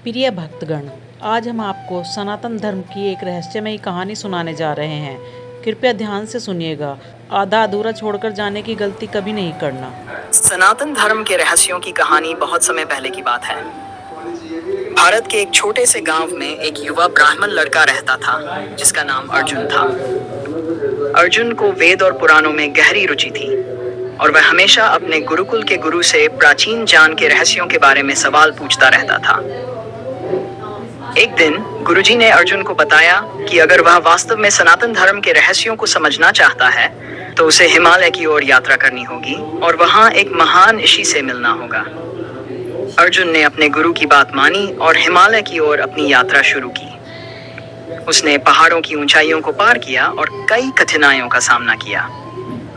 प्रिय भक्तगण, आज हम आपको सनातन धर्म की एक रहस्यमयी कहानी सुनाने जा रहे हैं। कृपया ध्यान से सुनिएगा। आधा अधूरा छोड़कर जाने की गलती कभी नहीं करना। सनातन धर्म के रहस्यों की कहानी बहुत समय पहले की बात है। भारत के एक छोटे से गांव में एक युवा ब्राह्मण लड़का रहता था जिसका नाम अर्जुन था। अर्जुन को वेद और पुराणों में गहरी रुचि थी और वह हमेशा अपने गुरुकुल के गुरु से प्राचीन ज्ञान के रहस्यों के बारे में सवाल पूछता रहता था। एक दिन गुरुजी ने अर्जुन को बताया कि अगर वह वास्तव में सनातन धर्म के रहस्यों को समझना चाहता है तो उसे हिमालय की ओर यात्रा करनी होगी और वहां एक महान ऋषि से मिलना होगा। अर्जुन ने अपने गुरु की बात मानी और हिमालय की ओर अपनी यात्रा शुरू की। उसने पहाड़ों की ऊंचाइयों को पार किया और कई कठिनाइयों का सामना किया।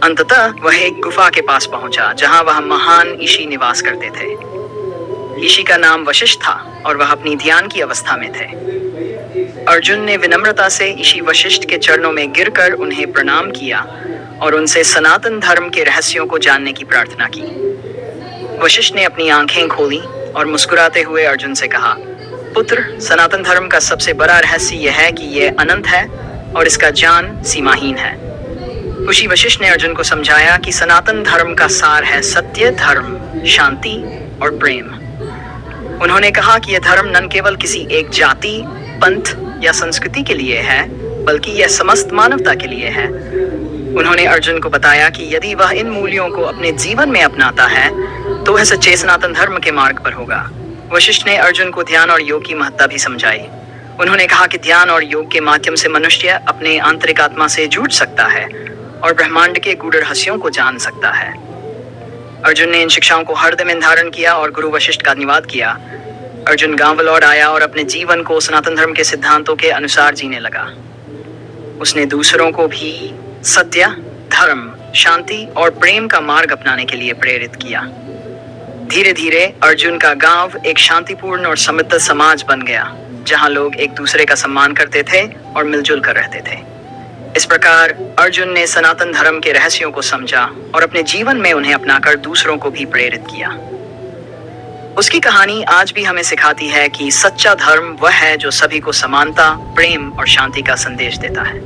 अंततः वह एक गुफा के पास पहुंचा जहां वह महान ऋषि निवास करते थे। ऋषि का नाम वशिष्ठ था और वह अपनी ध्यान की अवस्था में थे। अर्जुन ने विनम्रता से ऋषि वशिष्ठ के चरणों में गिरकर उन्हें प्रणाम किया और उनसे सनातन धर्म के रहस्यों को जानने की प्रार्थना की। वशिष्ठ ने अपनी आंखें खोली और मुस्कुराते हुए अर्जुन से कहा, पुत्र, सनातन धर्म का सबसे बड़ा रहस्य यह है कि यह अनंत है और इसका ज्ञान सीमाहीन है। ऋषि वशिष्ठ ने अर्जुन को समझाया कि सनातन धर्म का सार है सत्य, धर्म, शांति और प्रेम। उन्होंने कहा कि यह धर्म न केवल किसी एक जाति, पंथ या संस्कृति के लिए है, बल्कि यह समस्त मानवता के लिए है। उन्होंने अर्जुन को बताया कि यदि वह इन मूल्यों को अपने जीवन में अपनाता है तो वह सच्चे सनातन धर्म के मार्ग पर होगा। वशिष्ठ ने अर्जुन को ध्यान और योग की महत्ता भी समझाई। उन्होंने कहा कि ध्यान और योग के माध्यम से मनुष्य अपने आंतरिक आत्मा से जुड़ सकता है और ब्रह्मांड के गूढ़ रहस्यों को जान सकता है। अर्जुन ने इन शिक्षाओं को हृदय में धारण किया और गुरु वशिष्ठ का धन्यवाद किया। अर्जुन गांव लौट आया और अपने जीवन को सनातन धर्म के सिद्धांतों के अनुसार जीने लगा। उसने दूसरों को भी सत्य, धर्म, शांति और प्रेम का मार्ग अपनाने के लिए प्रेरित किया। धीरे धीरे अर्जुन का गांव एक शांतिपूर्ण और समृद्ध समाज बन गया, जहां लोग एक दूसरे का सम्मान करते थे और मिलजुल कर रहते थे। इस प्रकार अर्जुन ने सनातन धर्म के रहस्यों को समझा और अपने जीवन में उन्हें अपनाकर दूसरों को भी प्रेरित किया। उसकी कहानी आज भी हमें सिखाती है कि सच्चा धर्म वह है जो सभी को समानता, प्रेम और शांति का संदेश देता है।